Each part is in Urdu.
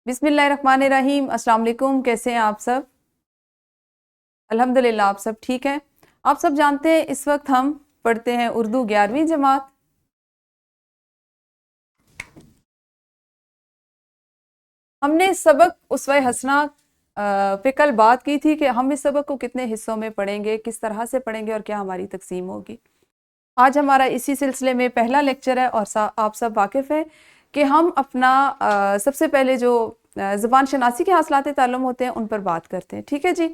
بسم اللہ الرحمن الرحیم۔ السلام علیکم، کیسے ہیں آپ سب؟ الحمدللہ آپ سب ٹھیک ہیں۔ آپ سب جانتے ہیں اس وقت ہم پڑھتے ہیں اردو 11ویں جماعت۔ ہم نے سبق اسوہ حسنہ پہ کل بات کی تھی کہ ہم اس سبق کو کتنے حصوں میں پڑھیں گے، کس طرح سے پڑھیں گے اور کیا ہماری تقسیم ہوگی۔ آج ہمارا اسی سلسلے میں پہلا لیکچر ہے اور آپ سب واقف ہیں کہ ہم اپنا سب سے پہلے جو زبان شناسی کے حاصلات تعلم ہوتے ہیں ان پر بات کرتے ہیں، ٹھیک ہے جی۔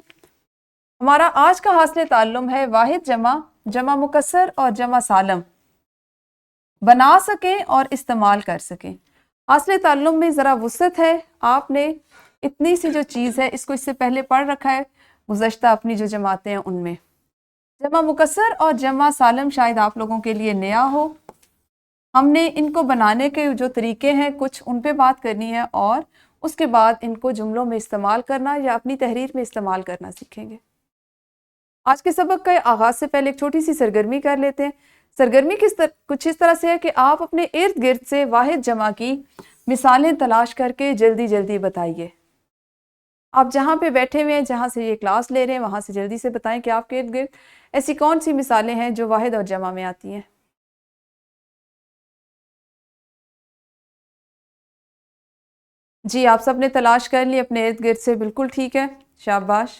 ہمارا آج کا حاصل تعلم ہے واحد جمع، جمع مکسر اور جمع سالم بنا سکیں اور استعمال کر سکیں۔ حاصل تعلم میں ذرا وسعت ہے، آپ نے اتنی سی جو چیز ہے اس کو اس سے پہلے پڑھ رکھا ہے گزشتہ اپنی جو جماعتیں ہیں ان میں۔ جمع مکسر اور جمع سالم شاید آپ لوگوں کے لیے نیا ہو۔ ہم نے ان کو بنانے کے جو طریقے ہیں کچھ ان پہ بات کرنی ہے اور اس کے بعد ان کو جملوں میں استعمال کرنا یا اپنی تحریر میں استعمال کرنا سیکھیں گے۔ آج کے سبق کے آغاز سے پہلے ایک چھوٹی سی سرگرمی کر لیتے ہیں۔ سرگرمی کچھ اس طرح سے ہے کہ آپ اپنے ارد گرد سے واحد جمع کی مثالیں تلاش کر کے جلدی جلدی بتائیے۔ آپ جہاں پہ بیٹھے ہوئے ہیں، جہاں سے یہ کلاس لے رہے ہیں، وہاں سے جلدی سے بتائیں کہ آپ کے ارد گرد ایسی کون سی مثالیں ہیں جو واحد اور جمع میں آتی ہیں۔ جی، آپ سب نے تلاش کر لی اپنے ارد گرد سے، بالکل ٹھیک ہے، شاباش۔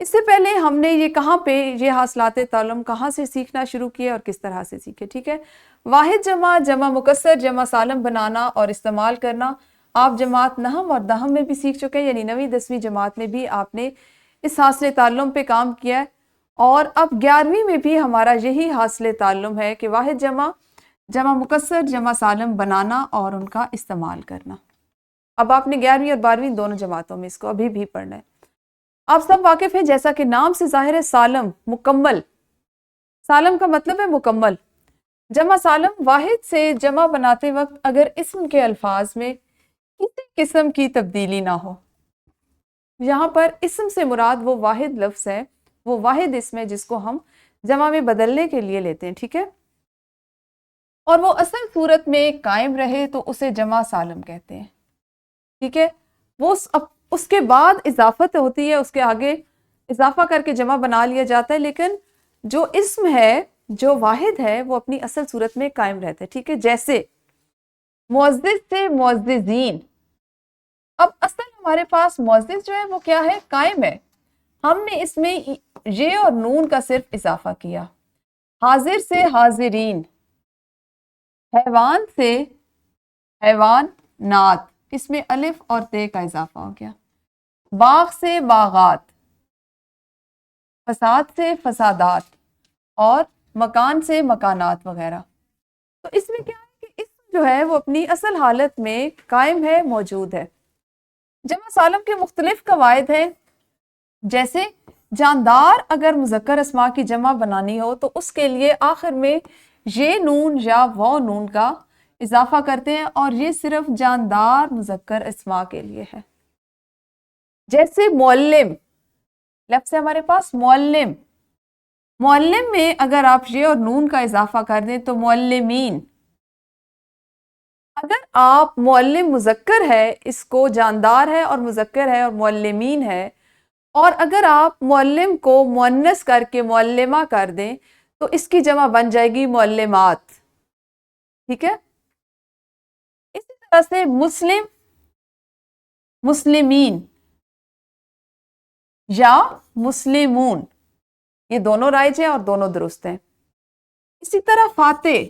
اس سے پہلے ہم نے یہ کہاں پہ یہ حاصلات تعلم کہاں سے سیکھنا شروع کیے اور کس طرح سے سیکھے، ٹھیک ہے۔ واحد جمع، جمع مکسر، جمع سالم بنانا اور استعمال کرنا آپ جماعت نہم اور دہم میں بھی سیکھ چکے ہیں، یعنی 9ویں 10ویں جماعت میں بھی آپ نے اس حاصل تعلم پہ کام کیا ہے، اور اب 11ویں میں بھی ہمارا یہی حاصل تعلم ہے کہ واحد جمع، جمع مکسر، جمع سالم بنانا اور ان کا استعمال کرنا۔ اب آپ نے 11ویں اور 12ویں دونوں جماعتوں میں اس کو ابھی بھی پڑھنا ہے۔ آپ سب واقف ہیں، جیسا کہ نام سے ظاہر ہے، سالم مکمل۔ سالم کا مطلب ہے مکمل۔ جمع سالم واحد سے جمع بناتے وقت اگر اسم کے الفاظ میں کسی قسم کی تبدیلی نہ ہو، یہاں پر اسم سے مراد وہ واحد لفظ ہے، وہ واحد اسم ہے جس کو ہم جمع میں بدلنے کے لیے لیتے ہیں، ٹھیک ہے، اور وہ اصل صورت میں قائم رہے تو اسے جمع سالم کہتے ہیں، ٹھیک ہے۔ وہ اس کے بعد اضافت ہوتی ہے، اس کے آگے اضافہ کر کے جمع بنا لیا جاتا ہے، لیکن جو اسم ہے، جو واحد ہے، وہ اپنی اصل صورت میں قائم رہتا ہے، ٹھیک ہے۔ جیسے معزز سے معززین، اب اصل ہمارے پاس معزز جو ہے وہ کیا ہے؟ قائم ہے، ہم نے اس میں یہ اور نون کا صرف اضافہ کیا۔ حاضر سے حاضرین، حیوان سے حیوانات، اس میں الف اور تے کا اضافہ ہو گیا۔ باغ سے باغات، فساد سے فسادات، اور مکان سے مکانات وغیرہ۔ تو اس میں کیا ہے کہ اسم جو ہے وہ اپنی اصل حالت میں قائم ہے، موجود ہے۔ جمع سالم کے مختلف قواعد ہیں، جیسے جاندار اگر مذکر اسماء کی جمع بنانی ہو تو اس کے لیے آخر میں یہ نون یا وہ نون کا اضافہ کرتے ہیں، اور یہ صرف جاندار مذکر اسماء کے لیے ہے۔ جیسے معلم، لفظ ہے ہمارے پاس معلم، معلم میں اگر آپ یہ اور نون کا اضافہ کر دیں تو معلمین۔ اگر آپ معلم مذکر ہے، اس کو جاندار ہے اور مذکر ہے اور معلمین ہے، اور اگر آپ معلم کو مؤنث کر کے معلمہ کر دیں تو اس کی جمع بن جائے گی معلمات، ٹھیک ہے۔ اسی طرح سے مسلم، مسلمین یا مسلمون، یہ دونوں رائج ہیں اور دونوں درست ہیں۔ اسی طرح فاتح،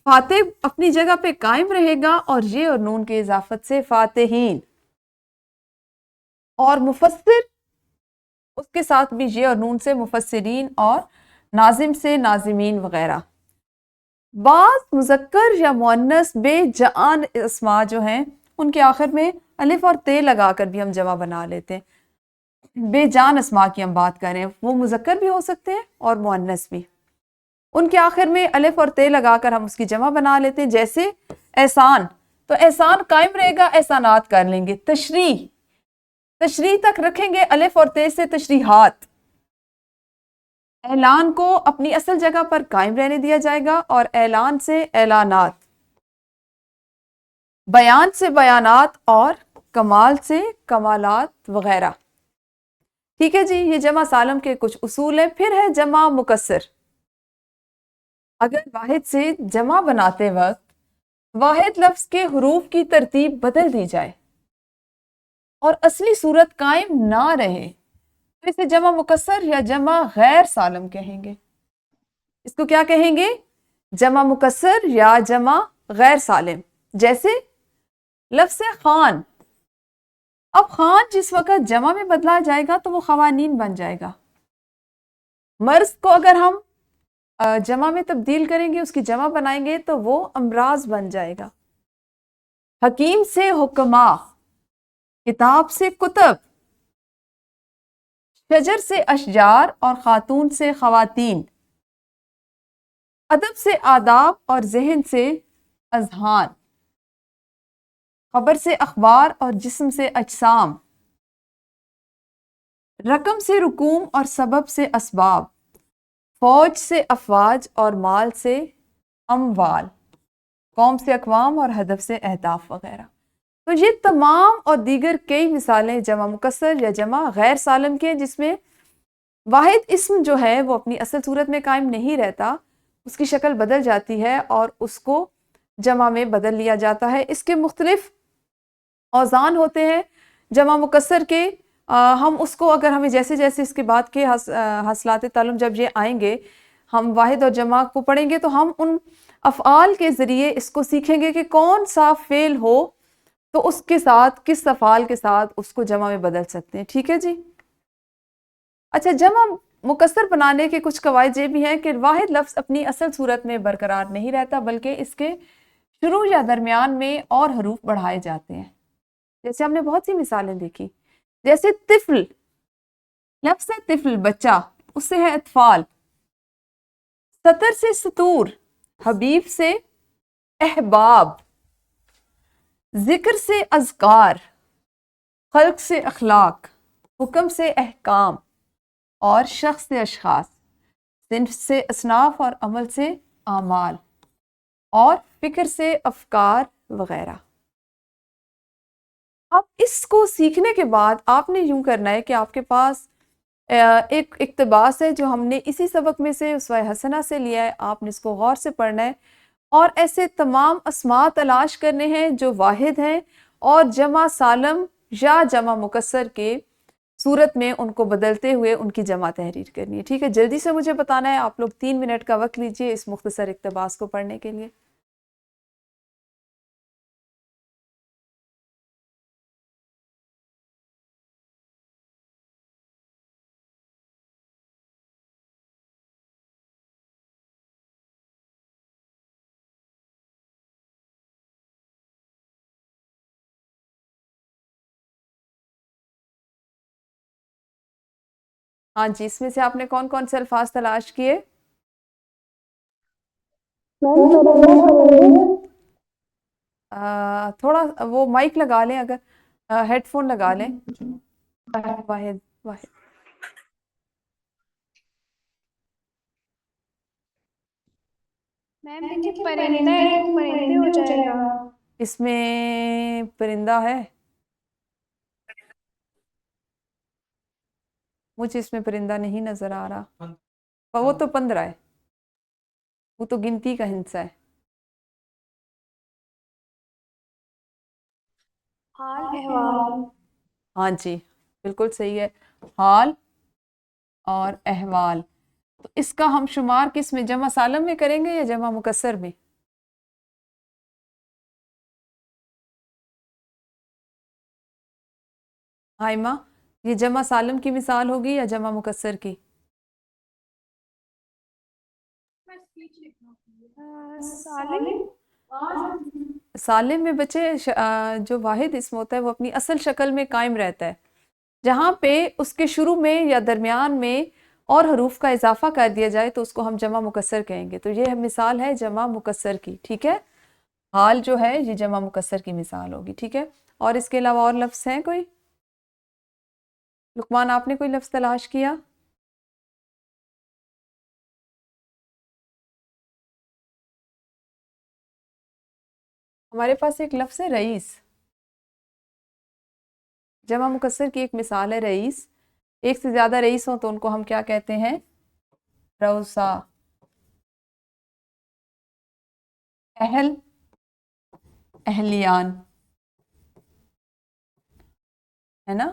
فاتح اپنی جگہ پہ قائم رہے گا اور یہ اور نون کے اضافت سے فاتحین، اور مفسر اس کے ساتھ بھی یہ اور نون سے مفسرین، اور ناظم سے ناظمین وغیرہ۔ بعض مذکر یا مؤنث بے جان اسماء جو ہیں ان کے آخر میں الف اور تے لگا کر بھی ہم جمع بنا لیتے ہیں۔ بے جان اسماء کی ہم بات کریں، وہ مذکر بھی ہو سکتے ہیں اور مؤنث بھی، ان کے آخر میں الف اور تے لگا کر ہم اس کی جمع بنا لیتے ہیں۔ جیسے احسان، تو احسان قائم رہے گا، احسانات کر لیں گے۔ تشریح، تشریح تک رکھیں گے الف اور تے سے تشریحات۔ اعلان کو اپنی اصل جگہ پر قائم رہنے دیا جائے گا اور اعلان سے اعلانات۔ بیان سے بیانات اور کمال سے کمالات وغیرہ. ٹھیک ہے جی، یہ جمع سالم کے کچھ اصول ہیں. پھر ہے جمع مکسر. اگر واحد سے جمع بناتے وقت واحد لفظ کے حروف کی ترتیب بدل دی جائے اور اصلی صورت قائم نہ رہے تو اسے جمع مکسر یا جمع غیر سالم کہیں گے. اس کو کیا کہیں گے؟ جمع مکسر یا جمع غیر سالم. جیسے لفظ خان. اب خان جس وقت جمع میں بدلا جائے گا تو وہ خوانین بن جائے گا. مرض کو اگر ہم جمع میں تبدیل کریں گے، اس کی جمع بنائیں گے تو وہ امراض بن جائے گا. حکیم سے حکما، کتاب سے کتب، شجر سے اشجار اور خاتون سے خواتین، ادب سے آداب اور ذہن سے اذہان، خبر سے اخبار اور جسم سے اجسام، رقم سے رقوم اور سبب سے اسباب، فوج سے افواج اور مال سے اموال، قوم سے اقوام اور ہدف سے اہداف وغیرہ. تو یہ تمام اور دیگر کئی مثالیں جمع مکسر یا جمع غیر سالم کے، جس میں واحد اسم جو ہے وہ اپنی اصل صورت میں قائم نہیں رہتا، اس کی شکل بدل جاتی ہے اور اس کو جمع میں بدل لیا جاتا ہے. اس کے مختلف اوزان ہوتے ہیں جمع مکسر کے. ہم اس کو اگر ہمیں جیسے جیسے اس کے بعد کے حاصلات تعلم جب یہ آئیں گے، ہم واحد اور جمع کو پڑھیں گے تو ہم ان افعال کے ذریعے اس کو سیکھیں گے کہ کون سا فعل ہو تو اس کے ساتھ کس افعال کے ساتھ اس کو جمع میں بدل سکتے ہیں. ٹھیک ہے جی. اچھا، جمع مکسر بنانے کے کچھ قواعد یہ بھی ہیں کہ واحد لفظ اپنی اصل صورت میں برقرار نہیں رہتا، بلکہ اس کے شروع یا درمیان میں اور حروف بڑھائے جاتے ہیں. جیسے ہم نے بہت سی مثالیں دیکھی. جیسے طفل، لفظ ہے طفل بچہ، اس سے ہے اطفال. سطر سے سطور، حبیب سے احباب، ذکر سے اذکار، خلق سے اخلاق، حکم سے احکام اور شخص سے اشخاص، صنف سے اصناف اور عمل سے اعمال اور فکر سے افکار وغیرہ. اب اس کو سیکھنے کے بعد آپ نے یوں کرنا ہے کہ آپ کے پاس ایک اقتباس ہے جو ہم نے اسی سبق میں سے اسوہ حسنہ سے لیا ہے. آپ نے اس کو غور سے پڑھنا ہے اور ایسے تمام اسماء تلاش کرنے ہیں جو واحد ہیں اور جمع سالم یا جمع مکسر کے صورت میں ان کو بدلتے ہوئے ان کی جمع تحریر کرنی ہے. ٹھیک ہے، جلدی سے مجھے بتانا ہے. آپ لوگ 3 منٹ کا وقت لیجئے اس مختصر اقتباس کو پڑھنے کے لیے. ہاں جی، اس میں سے آپ نے کون کون سے الفاظ تلاش کیے؟ تھوڑا وہ مائک لگا لیں، اگر ہیڈ فون لگا لیں. واحد واحد. میم دیکھیے پرندہ ہے تو پرندے ہو جائے گا. اس میں پرندہ ہے؟ مجھے اس میں پرندہ نہیں نظر آ رہا. وہ تو 15 ہے، وہ تو گنتی کا ہندسہ ہے. حال احوال. ہاں جی، بالکل صحیح ہے. حال اور احوال. تو اس کا ہم شمار کس میں، جمع سالم میں کریں گے یا جمع مکسر میں؟ حائمہ، یہ جمع سالم کی مثال ہوگی یا جمع مکسر کی؟ سالم. سالم میں بچے جو واحد اسم ہوتا ہے وہ اپنی اصل شکل میں قائم رہتا ہے. جہاں پہ اس کے شروع میں یا درمیان میں اور حروف کا اضافہ کر دیا جائے تو اس کو ہم جمع مکسر کہیں گے. تو یہ مثال ہے جمع مکسر کی. ٹھیک ہے، حال جو ہے یہ جمع مکسر کی مثال ہوگی. ٹھیک ہے، اور اس کے علاوہ اور لفظ ہیں کوئی؟ لقمان، آپ نے کوئی لفظ تلاش کیا؟ ہمارے پاس ایک لفظ ہے رئیس، جمع مکسر کی ایک مثال ہے رئیس. ایک سے زیادہ رئیس ہوں تو ان کو ہم کیا کہتے ہیں؟ روسا. اہل، اہلیان، ہے نا؟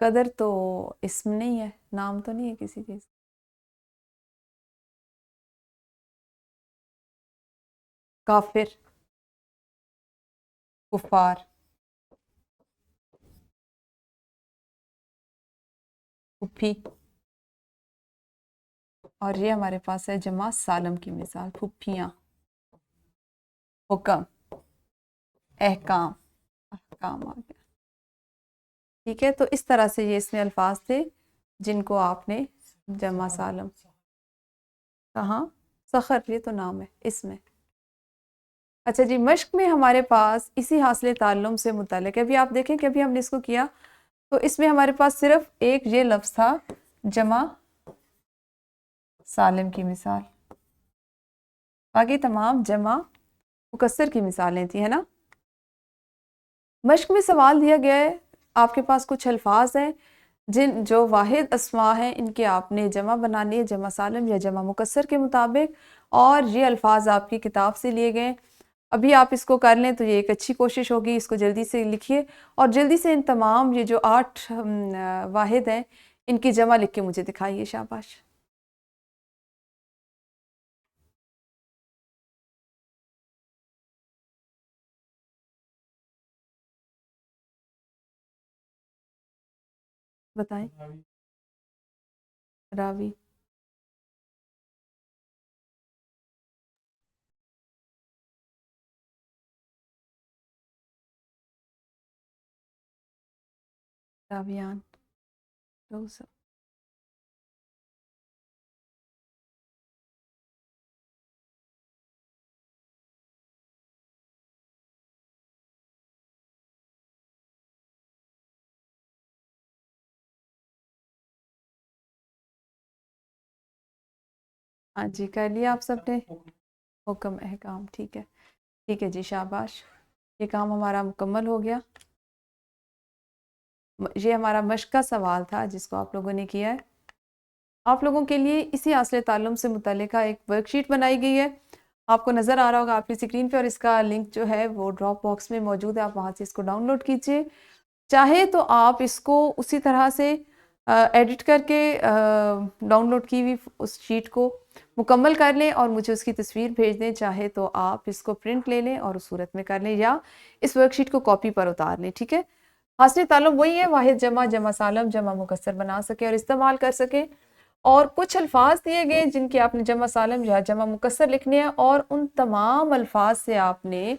قدر تو اسم نہیں ہے، نام تو نہیں ہے کسی چیز. کافر، کفار، پھوپھی. اور یہ ہمارے پاس ہے جمع سالم کی مثال، پھوپھیاں. حکم، احکام، احکام آ گیا. ٹھیک ہے، تو اس طرح سے یہ اس میں الفاظ تھے جن کو آپ نے جمع سالم. کہاں؟ سخر، یہ تو نام ہے، اس میں. اچھا جی، مشق میں ہمارے پاس اسی حاصل تعلم سے متعلق ہے. ابھی آپ دیکھیں کہ ابھی ہم نے اس کو کیا تو اس میں ہمارے پاس صرف ایک یہ لفظ تھا جمع سالم کی مثال، باقی تمام جمع مکسر کی مثالیں تھی، ہے نا؟ مشق میں سوال دیا گیا ہے، آپ کے پاس کچھ الفاظ ہیں جو واحد اسماء ہیں، ان کے آپ نے جمع بنانی ہے جمع سالم یا جمع مکسر کے مطابق، اور یہ الفاظ آپ کی کتاب سے لیے گئے. ابھی آپ اس کو کر لیں تو یہ ایک اچھی کوشش ہوگی. اس کو جلدی سے لکھیے اور جلدی سے ان تمام یہ جو 8 واحد ہیں ان کی جمع لکھ کے مجھے دکھائیے. شاباش. بتائیں. راوی، راویان، روزہ. ہاں جی، کر لیا آپ سب نے. حکم، احکام. ٹھیک ہے، ٹھیک ہے جی، شاباش. یہ کام ہمارا مکمل ہو گیا. یہ ہمارا مشق کا سوال تھا جس کو آپ لوگوں نے کیا ہے. آپ لوگوں کے لیے اسی حاصل تعلم سے متعلقہ ایک ورک شیٹ بنائی گئی ہے. آپ کو نظر آ رہا ہوگا آپ کی اسکرین پہ، اور اس کا لنک جو ہے وہ ڈراپ باکس میں موجود ہے. آپ وہاں سے اس کو ڈاؤن لوڈ کیجئے. چاہے تو آپ اس کو اسی طرح سے ایڈٹ کر کے ڈاؤن لوڈ کی ہوئی اس شیٹ کو مکمل کر لیں اور مجھے اس کی تصویر بھیج دیں. چاہے تو آپ اس کو پرنٹ لے لیں اور اس صورت میں کر لیں، یا اس ورک شیٹ کو کاپی پر اتار لیں. ٹھیک ہے، حاصل تعلم وہی ہے، واحد جمع، جمع سالم، جمع مکسر بنا سکیں اور استعمال کر سکیں. اور کچھ الفاظ دیے گئے جن کے آپ نے جمع سالم یا جمع مکسر لکھنے ہیں، اور ان تمام الفاظ سے آپ نے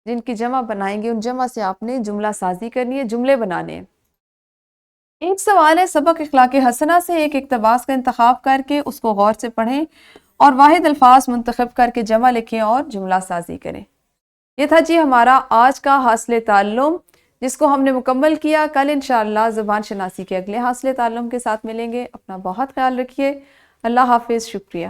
جن کی جمع بنائیں گے ان جمع سے آپ نے جملہ سازی کرنی ہے، جملے بنانے ہیں. ایک سوال ہے سبق اخلاق حسنہ سے ایک اقتباس کا انتخاب کر کے اس کو غور سے پڑھیں اور واحد الفاظ منتخب کر کے جمع لکھیں اور جملہ سازی کریں. یہ تھا جی ہمارا آج کا حاصل تعلم جس کو ہم نے مکمل کیا. کل انشاءاللہ زبان شناسی کے اگلے حاصل تعلم کے ساتھ ملیں گے. اپنا بہت خیال رکھیے. اللہ حافظ. شکریہ.